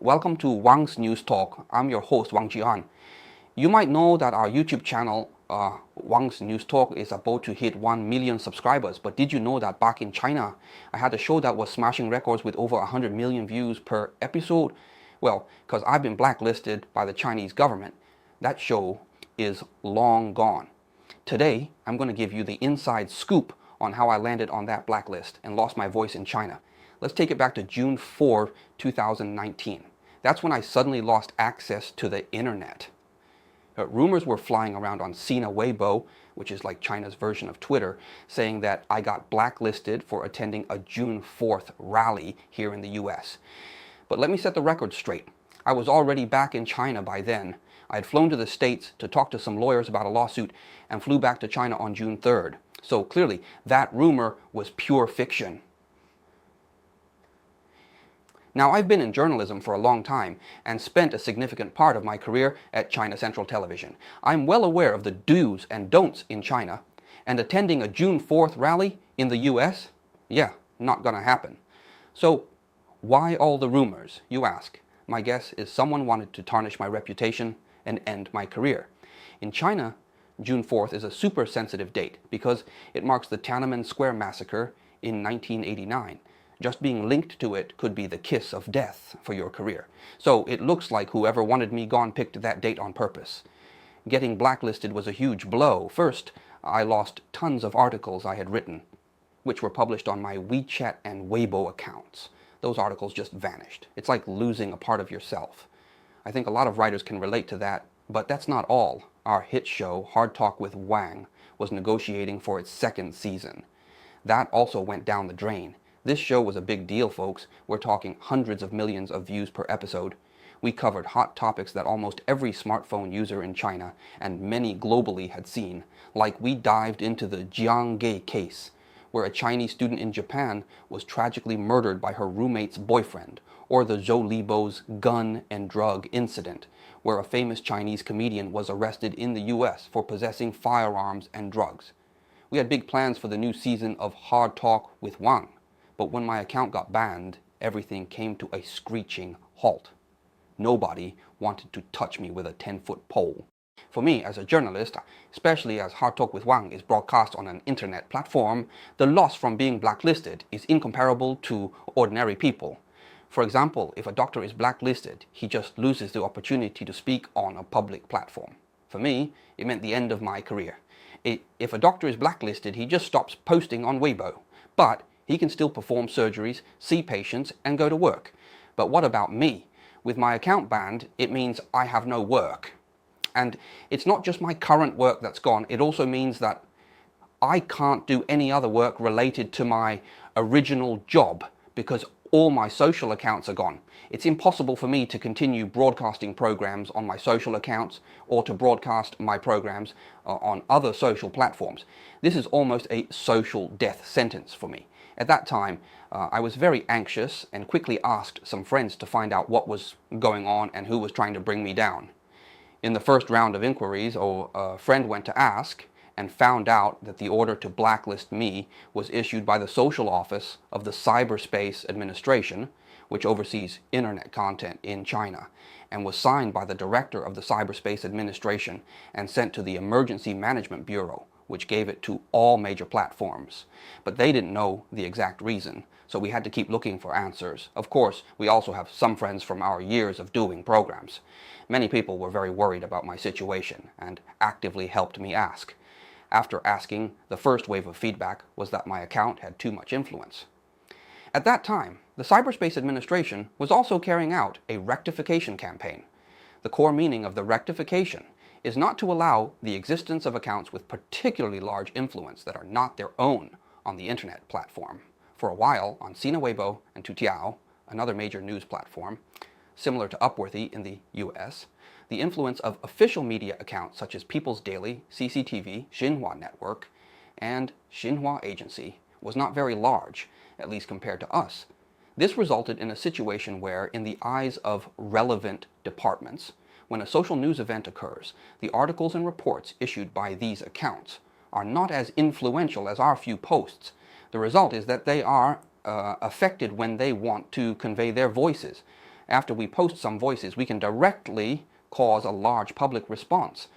Welcome to Wang's News Talk. I'm your host, Wang Jian. You might know that our YouTube channel, Wang's News Talk, is about to hit 1 million subscribers. But did you know that back in China, I had a show that was smashing records with over 100 million views per episode? Well, because I've been blacklisted by the Chinese government, that show is long gone. Today, I'm going to give you the inside scoop on how I landed on that blacklist and lost my voice in China. Let's take it back to June 4, 2019. That's when I suddenly lost access to the internet. Rumors were flying around on Sina Weibo, which is like China's version of Twitter, saying that I got blacklisted for attending a June 4th rally here in the US. But let me set the record straight. I was already back in China by then. I had flown to the States to talk to some lawyers about a lawsuit and flew back to China on June 3rd. So clearly, that rumor was pure fiction. Now, I've been in journalism for a long time and spent a significant part of my career at China Central Television. I'm well aware of the do's and don'ts in China, and attending a June 4th rally in the US? Yeah, not gonna happen. So, why all the rumors, you ask? My guess is someone wanted to tarnish my reputation and end my career. In China, June 4th is a super sensitive date because it marks the Tiananmen Square massacre in 1989. Just being linked to it could be the kiss of death for your career. So it looks like whoever wanted me gone picked that date on purpose. Getting blacklisted was a huge blow. First, I lost tons of articles I had written, which were published on my WeChat and Weibo accounts. Those articles just vanished. It's like losing a part of yourself. I think a lot of writers can relate to that, but that's not all. Our hit show, Hard Talk with Wang, was negotiating for its second season. That also went down the drain. This show was a big deal, folks. We're talking hundreds of millions of views per episode. We covered hot topics that almost every smartphone user in China and many globally had seen, like we dived into the Jiangge case, where a Chinese student in Japan was tragically murdered by her roommate's boyfriend, or the Zhou Libo's gun and drug incident, where a famous Chinese comedian was arrested in the US for possessing firearms and drugs. We had big plans for the new season of Hard Talk with Wang. But when my account got banned, everything came to a screeching halt. Nobody wanted to touch me with a 10-foot pole. For me, as a journalist, especially as Hard Talk with Wang is broadcast on an internet platform, the loss from being blacklisted is incomparable to ordinary people. For example, if a doctor is blacklisted, he just loses the opportunity to speak on a public platform. For me, it meant the end of my career. If a doctor is blacklisted, he just stops posting on Weibo. But he can still perform surgeries, see patients, and go to work. But what about me? With my account banned, it means I have no work. And it's not just my current work that's gone, it also means that I can't do any other work related to my original job because all my social accounts are gone. It's impossible for me to continue broadcasting programs on my social accounts or to broadcast my programs on other social platforms. This is almost a social death sentence for me. At that time, I was very anxious and quickly asked some friends to find out what was going on and who was trying to bring me down. In the first round of inquiries, a friend went to ask and found out that the order to blacklist me was issued by the social office of the Cyberspace Administration, which oversees internet content in China, and was signed by the director of the Cyberspace Administration and sent to the Emergency Management Bureau, which gave it to all major platforms. But they didn't know the exact reason, so we had to keep looking for answers. Of course, we also have some friends from our years of doing programs. Many people were very worried about my situation and actively helped me ask. After asking, the first wave of feedback was that my account had too much influence. At that time, the Cyberspace Administration was also carrying out a rectification campaign. The core meaning of the rectification is not to allow the existence of accounts with particularly large influence that are not their own on the internet platform. For a while, on Sina Weibo and Toutiao, another major news platform, similar to Upworthy in the US, the influence of official media accounts such as People's Daily, CCTV, Xinhua Network, and Xinhua Agency was not very large, at least compared to us. This resulted in a situation where, in the eyes of relevant departments, when a social news event occurs, the articles and reports issued by these accounts are not as influential as our few posts. The result is that they are affected when they want to convey their voices, after we post some voices, we can directly cause a large public response.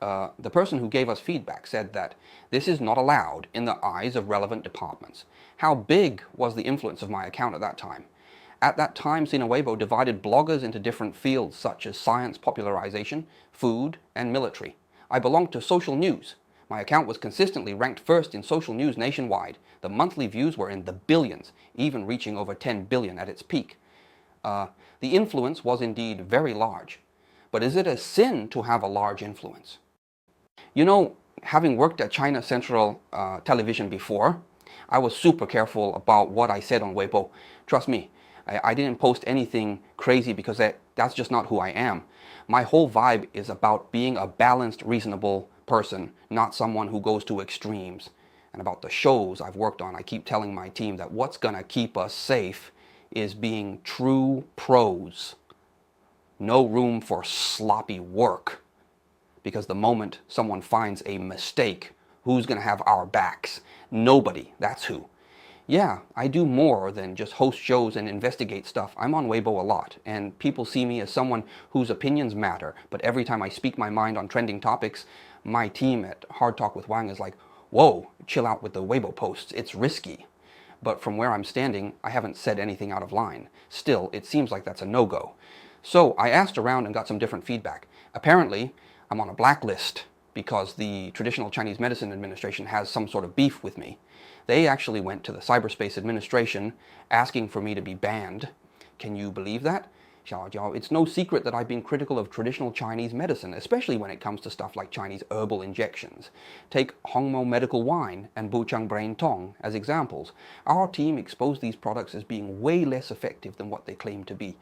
The person who gave us feedback said that this is not allowed in the eyes of relevant departments. How big was the influence of my account at that time? At that time, Sina Weibo divided bloggers into different fields such as science popularization, food, and military. I belonged to social news. My account was consistently ranked first in social news nationwide. The monthly views were in the billions, even reaching over 10 billion at its peak. The influence was indeed very large. But is it a sin to have a large influence? You know, having worked at China Central Television before, I was super careful about what I said on Weibo. Trust me, I didn't post anything crazy because that's just not who I am. My whole vibe is about being a balanced, reasonable person, not someone who goes to extremes. And about the shows I've worked on, I keep telling my team that what's gonna keep us safe is being true pros. No room for sloppy work. Because the moment someone finds a mistake, who's gonna have our backs? Nobody, that's who. Yeah, I do more than just host shows and investigate stuff. I'm on Weibo a lot, and people see me as someone whose opinions matter. But every time I speak my mind on trending topics, my team at Hard Talk with Wang is like, whoa, chill out with the Weibo posts, it's risky. But from where I'm standing, I haven't said anything out of line. Still, it seems like that's a no-go. So I asked around and got some different feedback. Apparently, I'm on a blacklist because the Traditional Chinese Medicine Administration has some sort of beef with me. They actually went to the Cyberspace Administration asking for me to be banned. Can you believe that? Xiaojiao, it's no secret that I've been critical of traditional Chinese medicine, especially when it comes to stuff like Chinese herbal injections. Take Hongmo Medical Wine and Buchang Brain Tong as examples. Our team exposed these products as being way less effective than what they claim to be.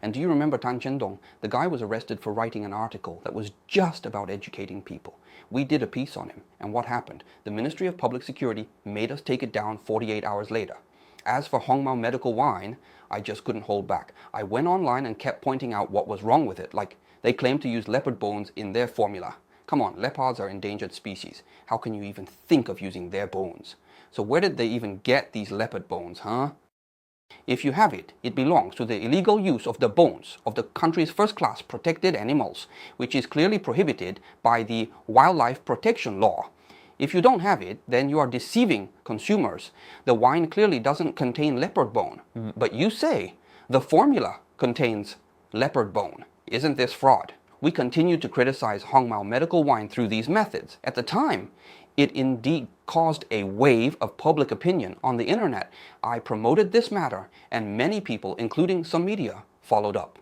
And do you remember Tan Chendong? The guy was arrested for writing an article that was just about educating people. We did a piece on him, and what happened? The Ministry of Public Security made us take it down 48 hours later. As for Hongmao Medical Wine, I just couldn't hold back. I went online and kept pointing out what was wrong with it, like they claimed to use leopard bones in their formula. Come on, leopards are endangered species. How can you even think of using their bones? So where did they even get these leopard bones, huh? If you have it, it belongs to the illegal use of the bones of the country's first-class protected animals, which is clearly prohibited by the wildlife protection law. If you don't have it, then you are deceiving consumers. The wine clearly doesn't contain leopard bone, but you say the formula contains leopard bone. Isn't this fraud? We continue to criticize Hongmao Medical Wine through these methods. At the time, it indeed caused a wave of public opinion on the internet. I promoted this matter, and many people, including some media, followed up.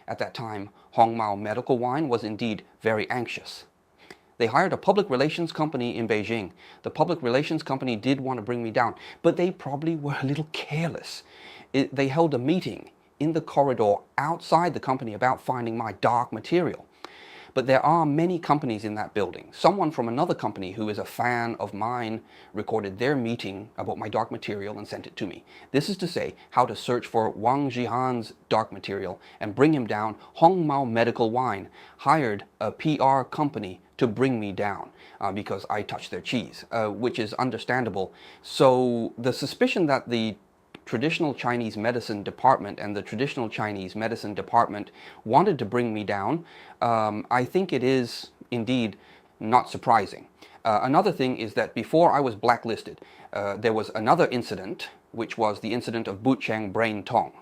At that time, Hongmao Medical Wine was indeed very anxious. They hired a public relations company in Beijing. The public relations company did want to bring me down, but they probably were a little careless. They held a meeting in the corridor outside the company about finding my dark material. But there are many companies in that building. Someone from another company who is a fan of mine recorded their meeting about my dark material and sent it to me. This is to say how to search for Wang Jihan's dark material and bring him down. Hongmao Medical Wine hired a PR company to bring me down because I touched their cheese, which is understandable. So the suspicion that the Traditional Chinese Medicine Department and the Traditional Chinese Medicine Department wanted to bring me down, I think it is indeed not surprising. Another thing is that before I was blacklisted, there was another incident, which was the incident of Buchang Brain Tong.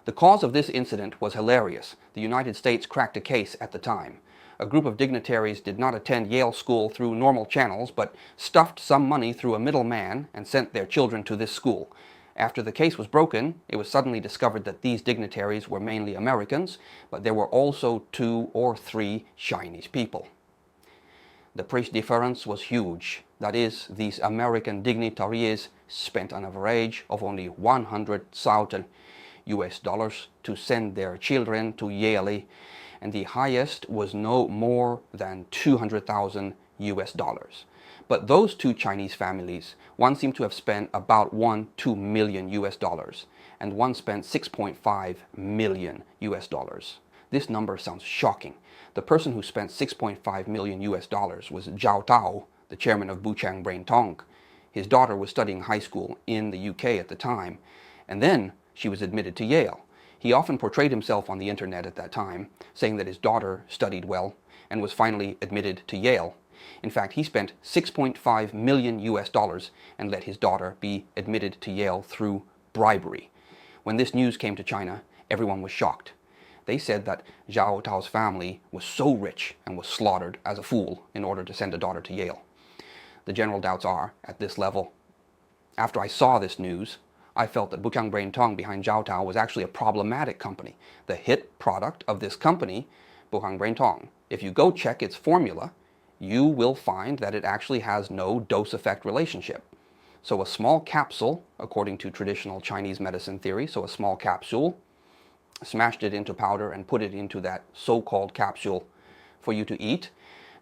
The cause of this incident was hilarious. The United States cracked a case at the time. A group of dignitaries did not attend Yale School through normal channels, but stuffed some money through a middleman and sent their children to this school. After the case was broken, it was suddenly discovered that these dignitaries were mainly Americans, but there were also 2 or 3 Chinese people. The price difference was huge. That is, these American dignitaries spent an average of only 100,000 US dollars to send their children to Yale, and the highest was no more than 200,000 US dollars. But those 2 Chinese families, one seemed to have spent about 2 million US dollars, and one spent 6.5 million US dollars. This number sounds shocking. The person who spent 6.5 million US dollars was Zhao Tao, the chairman of Buchang Brain Tong. His daughter was studying high school in the UK at the time, and then she was admitted to Yale. He often portrayed himself on the internet at that time, saying that his daughter studied well and was finally admitted to Yale. In fact, he spent 6.5 million US dollars and let his daughter be admitted to Yale through bribery. When this news came to China, everyone was shocked. They said that Zhao Tao's family was so rich and was slaughtered as a fool in order to send a daughter to Yale. The general doubts are at this level. After I saw this news, I felt that Buchang Brain Tong behind Zhao Tao was actually a problematic company. The hit product of this company, Buchang Brain Tong, if you go check its formula, you will find that it actually has no dose-effect relationship. So a small capsule, according to traditional Chinese medicine theory, so a small capsule, smashed it into powder and put it into that so-called capsule for you to eat.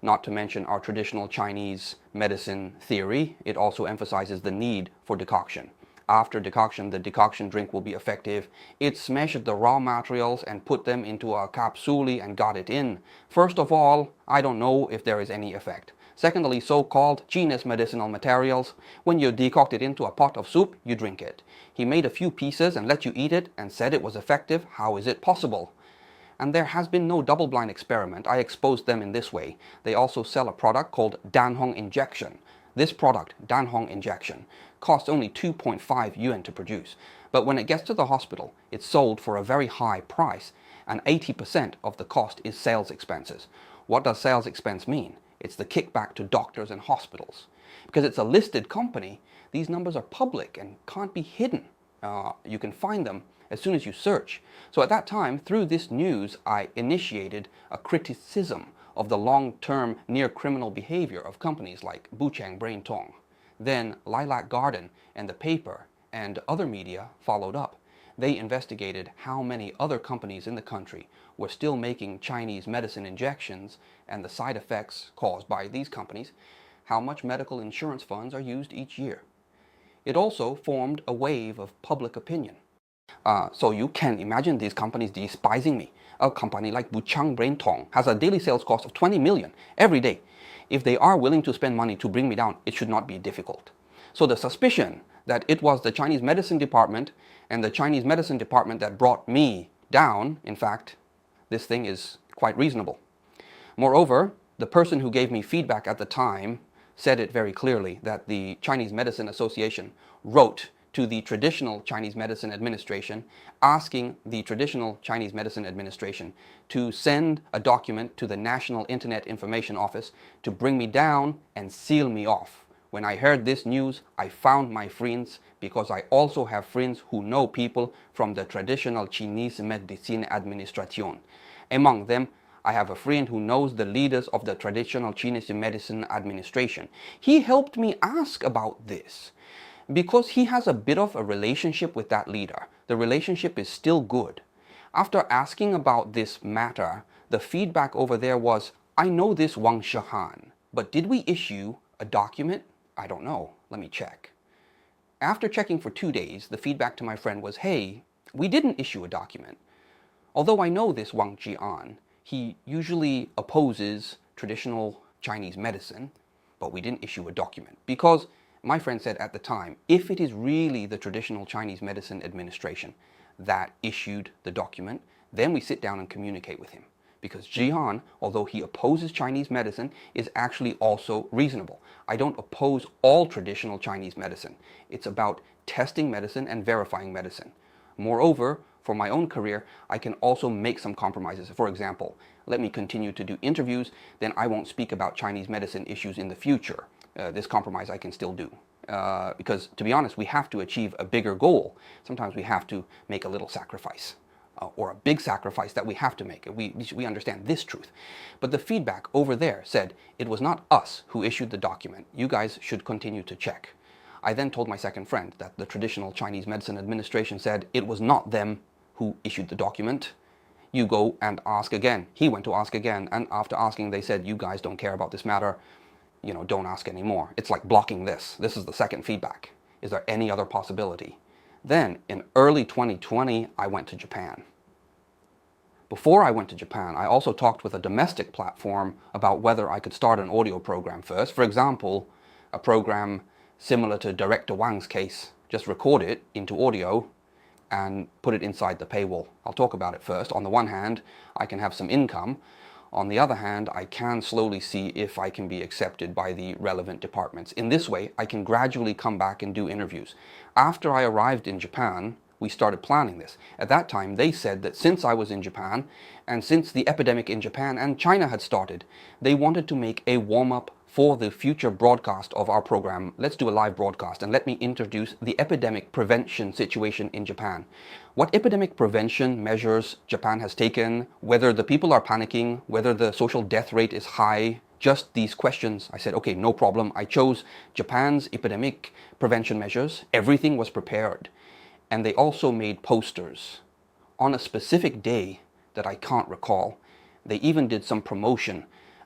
Not to mention our traditional Chinese medicine theory, it also emphasizes the need for decoction. After decoction, the decoction drink will be effective. It smashed the raw materials and put them into a capsule and got it in. First of all, I don't know if there is any effect. Secondly, so-called Chinese medicinal materials, when you decoct it into a pot of soup, you drink it. He made a few pieces and let you eat it and said it was effective. How is it possible? And there has been no double-blind experiment. I exposed them in this way. They also sell a product called Danhong Injection. This product, Danhong Injection, costs only 2.5 yuan to produce. But when it gets to the hospital, it's sold for a very high price, and 80% of the cost is sales expenses. What does sales expense mean? It's the kickback to doctors and hospitals. Because it's a listed company, these numbers are public and can't be hidden. You can find them as soon as you search. So at that time, through this news, I initiated a criticism of the long-term near-criminal behavior of companies like Buchang Brain Tong. Then Lilac Garden and the paper and other media followed up. They investigated how many other companies in the country were still making Chinese medicine injections and the side effects caused by these companies, how much medical insurance funds are used each year. It also formed a wave of public opinion. So you can imagine these companies despising me. A company like Buchang Brain Tong has a daily sales cost of 20 million every day. If they are willing to spend money to bring me down, it should not be difficult. So the suspicion that it was the Chinese medicine department and the Chinese medicine department that brought me down, in fact, this thing is quite reasonable. Moreover, the person who gave me feedback at the time said it very clearly that the Chinese Medicine Association wrote to the traditional Chinese Medicine Administration, asking the traditional Chinese Medicine Administration to send a document to the National Internet Information Office to bring me down and seal me off. When I heard this news, I found my friends, because I also have friends who know people from the traditional Chinese Medicine Administration. Among them, I have a friend who knows the leaders of the traditional Chinese Medicine Administration. He helped me ask about this, because he has a bit of a relationship with that leader. The relationship is still good. After asking about this matter, the feedback over there was, I know this Wang Shihan, but did we issue a document? I don't know. Let me check. After checking for 2 days, the feedback to my friend was, hey, we didn't issue a document. Although I know this Wang Jian, he usually opposes traditional Chinese medicine, but we didn't issue a document. Because my friend said at the time, if it is really the traditional Chinese Medicine Administration that issued the document, then we sit down and communicate with him. Because Jian, although he opposes Chinese medicine, is actually also reasonable. I don't oppose all traditional Chinese medicine. It's about testing medicine and verifying medicine. Moreover, for my own career, I can also make some compromises. For example, let me continue to do interviews, then I won't speak about Chinese medicine issues in the future. This compromise I can still do. Because, to be honest, we have to achieve a bigger goal. Sometimes we have to make a little sacrifice. Or a big sacrifice that we have to make. We understand this truth. But the feedback over there said it was not us who issued the document. You guys should continue to check. I then told my second friend that the traditional Chinese Medicine Administration said it was not them who issued the document. You go and ask again. He went to ask again, and after asking they said, you guys don't care about this matter. Don't ask anymore. It's like blocking this. This is the second feedback. Is there any other possibility? Then, in early 2020, I went to Japan. Before I went to Japan, I also talked with a domestic platform about whether I could start an audio program first. For example, a program similar to Director Wang's case, just record it into audio and put it inside the paywall. I'll talk about it first. On the one hand, I can have some income. On the other hand, I can slowly see if I can be accepted by the relevant departments. In this way, I can gradually come back and do interviews. After I arrived in Japan, we started planning this. At that time, they said that since I was in Japan, and since the epidemic in Japan and China had started, they wanted to make a warm-up for the future broadcast of our program. Let's do a live broadcast, and let me introduce the epidemic prevention situation in Japan. What epidemic prevention measures Japan has taken, whether the people are panicking, whether the social death rate is high, just these questions. I said, okay, no problem. I chose Japan's epidemic prevention measures. Everything was prepared. And they also made posters. On a specific day that I can't recall, they even did some promotion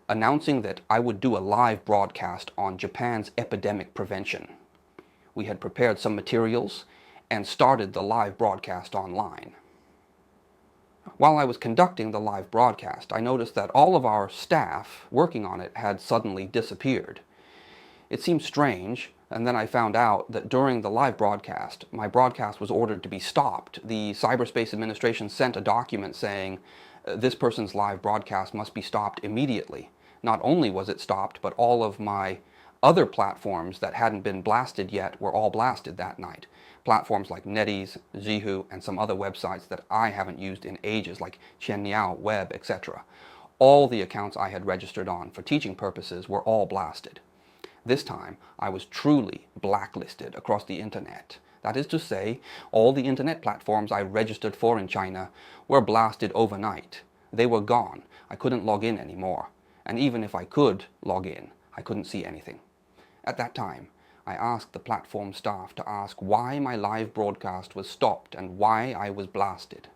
announcing that I would do a live broadcast on Japan's epidemic prevention. We had prepared some materials and started the live broadcast online. While I was conducting the live broadcast, I noticed that all of our staff working on it had suddenly disappeared. It seemed strange, and then I found out that during the live broadcast, my broadcast was ordered to be stopped. The Cyberspace Administration sent a document saying, this person's live broadcast must be stopped immediately. Not only was it stopped, but all of my other platforms that hadn't been blasted yet were all blasted that night. Platforms like NetEase, Zhihu, and some other websites that I haven't used in ages, like Qianniao, Web, etc. All the accounts I had registered on for teaching purposes were all blasted. This time, I was truly blacklisted across the internet. That is to say, all the internet platforms I registered for in China were blasted overnight. They were gone. I couldn't log in anymore. And even if I could log in, I couldn't see anything. At that time, I asked the platform staff to ask why my live broadcast was stopped and why I was blasted.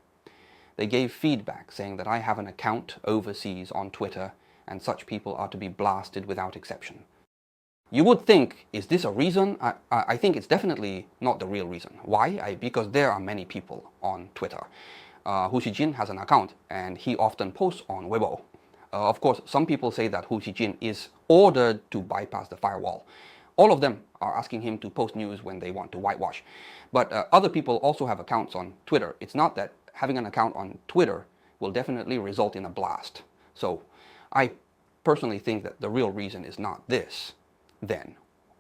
They gave feedback saying that I have an account overseas on Twitter and such people are to be blasted without exception. You would think, is this a reason? I think it's definitely not the real reason. Why? Because there are many people on Twitter. Hu Xijin has an account and he often posts on Weibo. Of course, some people say that Hu Xijin is ordered to bypass the firewall. All of them are asking him to post news when they want to whitewash. But other people also have accounts on Twitter. It's not that having an account on Twitter will definitely result in a blast. So I personally think that the real reason is not this. Then,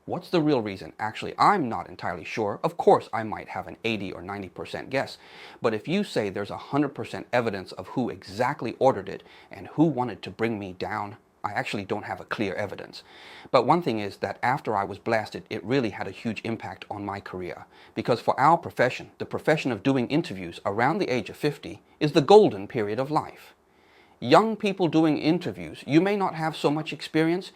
what's the real reason? Actually, I'm not entirely sure. Of course, I might have an 80 or 90% guess. But if you say there's 100% evidence of who exactly ordered it and who wanted to bring me down, I actually don't have a clear evidence. But one thing is that after I was blasted, it really had a huge impact on my career. Because for our profession, the profession of doing interviews around the age of 50 is the golden period of life. Young people doing interviews, you may not have so much experience,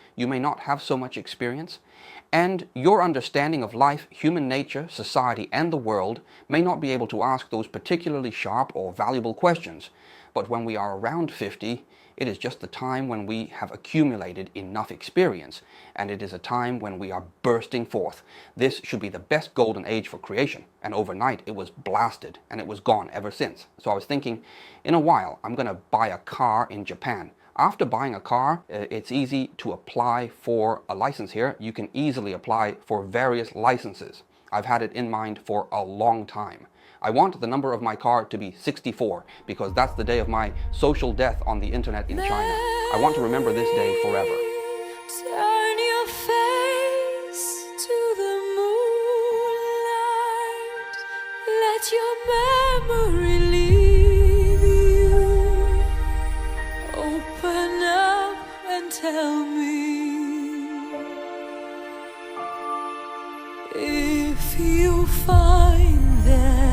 and your understanding of life, human nature, society, and the world may not be able to ask those particularly sharp or valuable questions. But when we are around 50, it is just the time when we have accumulated enough experience, and it is a time when we are bursting forth. This should be the best golden age for creation, and overnight it was blasted, and it was gone ever since. So I was thinking, in a while, I'm going to buy a car in Japan. After buying a car, it's easy to apply for a license here. You can easily apply for various licenses. I've had it in mind for a long time. I want the number of my car to be 64 because that's the day of my social death on the internet in China. I want to remember this day forever. Turn your face to the moonlight. Let your memory leave you. Open up and tell me if you find that